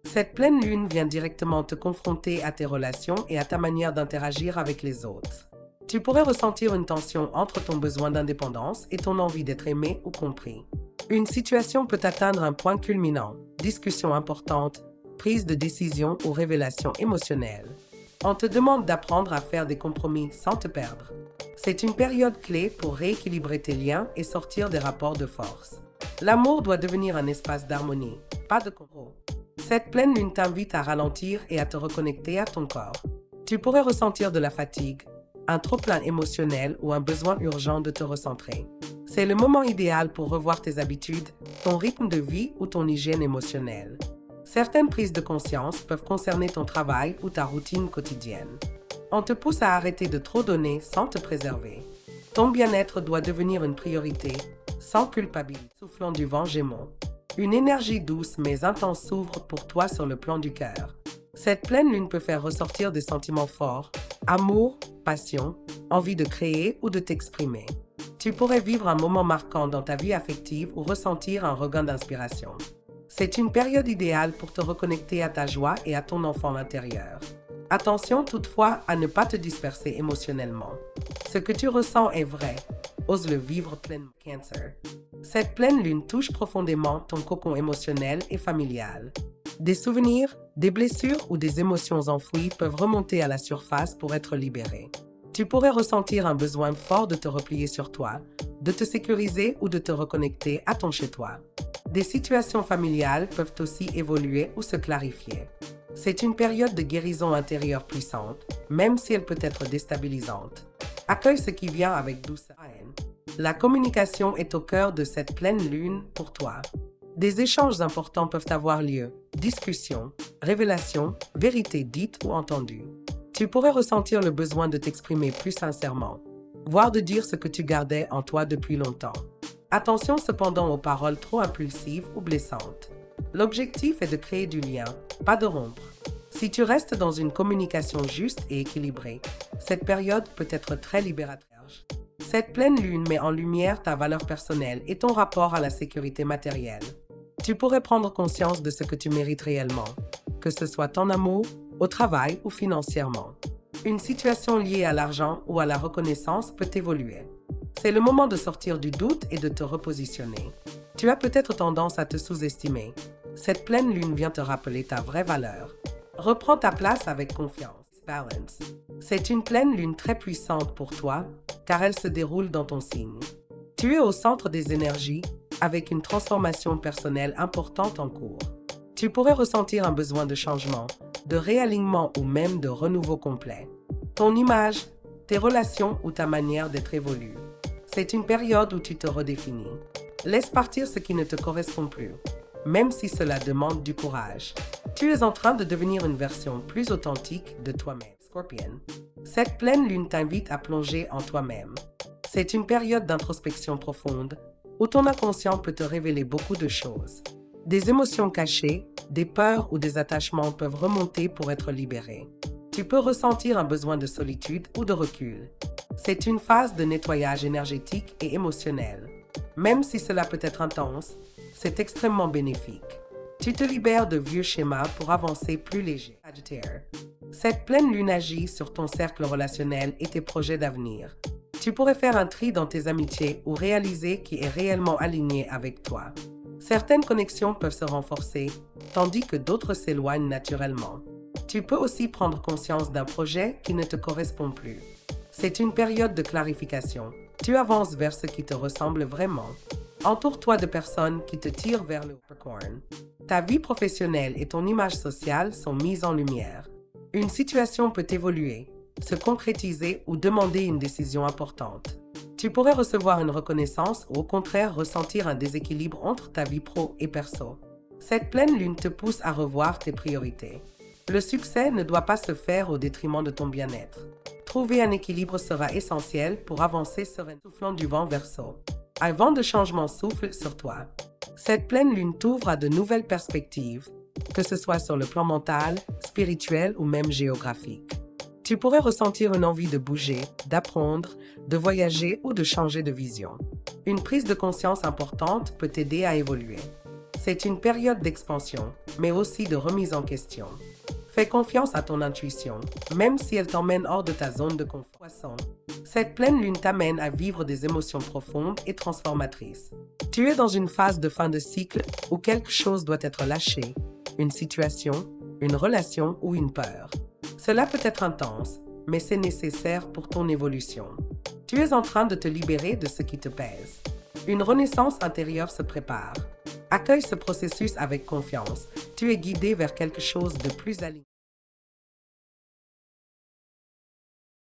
Cette pleine lune vient directement te confronter à tes relations et à ta manière d'interagir avec les autres. Tu pourrais ressentir une tension entre ton besoin d'indépendance et ton envie d'être aimé ou compris. Une situation peut atteindre un point culminant, discussion importante, prise de décision ou révélation émotionnelle. On te demande d'apprendre à faire des compromis sans te perdre. C'est une période clé pour rééquilibrer tes liens et sortir des rapports de force. L'amour doit devenir un espace d'harmonie, pas de contrôle. Cette pleine lune t'invite à ralentir et à te reconnecter à ton corps. Tu pourrais ressentir de la fatigue, un trop-plein émotionnel ou un besoin urgent de te recentrer. C'est le moment idéal pour revoir tes habitudes, ton rythme de vie ou ton hygiène émotionnelle. Certaines prises de conscience peuvent concerner ton travail ou ta routine quotidienne. On te pousse à arrêter de trop donner sans te préserver. Ton bien-être doit devenir une priorité, sans culpabilité. Soufflant du vent Gémeaux. Une énergie douce mais intense s'ouvre pour toi sur le plan du cœur. Cette pleine lune peut faire ressortir des sentiments forts, amour, passion, envie de créer ou de t'exprimer. Tu pourrais vivre un moment marquant dans ta vie affective ou ressentir un regain d'inspiration. C'est une période idéale pour te reconnecter à ta joie et à ton enfant intérieur. Attention toutefois à ne pas te disperser émotionnellement. Ce que tu ressens est vrai. Ose le vivre pleinement. Cancer. Cette pleine lune touche profondément ton cocon émotionnel et familial. Des souvenirs, des blessures ou des émotions enfouies peuvent remonter à la surface pour être libérées. Tu pourrais ressentir un besoin fort de te replier sur toi, de te sécuriser ou de te reconnecter à ton chez-toi. Des situations familiales peuvent aussi évoluer ou se clarifier. C'est une période de guérison intérieure puissante, même si elle peut être déstabilisante. Accueille ce qui vient avec douceur. La communication est au cœur de cette pleine lune pour toi. Des échanges importants peuvent avoir lieu, discussions, révélations, vérités dites ou entendues. Tu pourrais ressentir le besoin de t'exprimer plus sincèrement, voire de dire ce que tu gardais en toi depuis longtemps. Attention cependant aux paroles trop impulsives ou blessantes. L'objectif est de créer du lien, pas de rompre. Si tu restes dans une communication juste et équilibrée, cette période peut être très libératrice. Cette pleine lune met en lumière ta valeur personnelle et ton rapport à la sécurité matérielle. Tu pourrais prendre conscience de ce que tu mérites réellement, que ce soit en amour, au travail ou financièrement. Une situation liée à l'argent ou à la reconnaissance peut évoluer. C'est le moment de sortir du doute et de te repositionner. Tu as peut-être tendance à te sous-estimer. Cette pleine lune vient te rappeler ta vraie valeur. Reprends ta place avec confiance. Balance. C'est une pleine lune très puissante pour toi, car elle se déroule dans ton signe. Tu es au centre des énergies, avec une transformation personnelle importante en cours. Tu pourrais ressentir un besoin de changement, de réalignement ou même de renouveau complet. Ton image, tes relations ou ta manière d'être évolue. C'est une période où tu te redéfinis. Laisse partir ce qui ne te correspond plus, même si cela demande du courage. Tu es en train de devenir une version plus authentique de toi-même. Scorpion. Cette pleine lune t'invite à plonger en toi-même. C'est une période d'introspection profonde, où ton inconscient peut te révéler beaucoup de choses. Des émotions cachées, des peurs ou des attachements peuvent remonter pour être libérés. Tu peux ressentir un besoin de solitude ou de recul. C'est une phase de nettoyage énergétique et émotionnel. Même si cela peut être intense, c'est extrêmement bénéfique. Tu te libères de vieux schémas pour avancer plus léger. Sagittaire. Cette pleine lune agit sur ton cercle relationnel et tes projets d'avenir. Tu pourrais faire un tri dans tes amitiés ou réaliser qui est réellement aligné avec toi. Certaines connexions peuvent se renforcer, tandis que d'autres s'éloignent naturellement. Tu peux aussi prendre conscience d'un projet qui ne te correspond plus. C'est une période de clarification. Tu avances vers ce qui te ressemble vraiment. Entoure-toi de personnes qui te tirent vers le Capricorne. Ta vie professionnelle et ton image sociale sont mises en lumière. Une situation peut évoluer, se concrétiser ou demander une décision importante. Tu pourrais recevoir une reconnaissance ou au contraire ressentir un déséquilibre entre ta vie pro et perso. Cette pleine lune te pousse à revoir tes priorités. Le succès ne doit pas se faire au détriment de ton bien-être. Trouver un équilibre sera essentiel pour avancer sereinement. Soufflant du vent Verseau. Un vent de changement souffle sur toi. Cette pleine lune t'ouvre à de nouvelles perspectives, que ce soit sur le plan mental, spirituel ou même géographique. Tu pourrais ressentir une envie de bouger, d'apprendre, de voyager ou de changer de vision. Une prise de conscience importante peut t'aider à évoluer. C'est une période d'expansion, mais aussi de remise en question. Fais confiance à ton intuition, même si elle t'emmène hors de ta zone de confort. Poisson. Cette pleine lune t'amène à vivre des émotions profondes et transformatrices. Tu es dans une phase de fin de cycle où quelque chose doit être lâché, une situation, une relation ou une peur. Cela peut être intense, mais c'est nécessaire pour ton évolution. Tu es en train de te libérer de ce qui te pèse. Une renaissance intérieure se prépare. Accueille ce processus avec confiance. Tu es guidé vers quelque chose de plus aligné.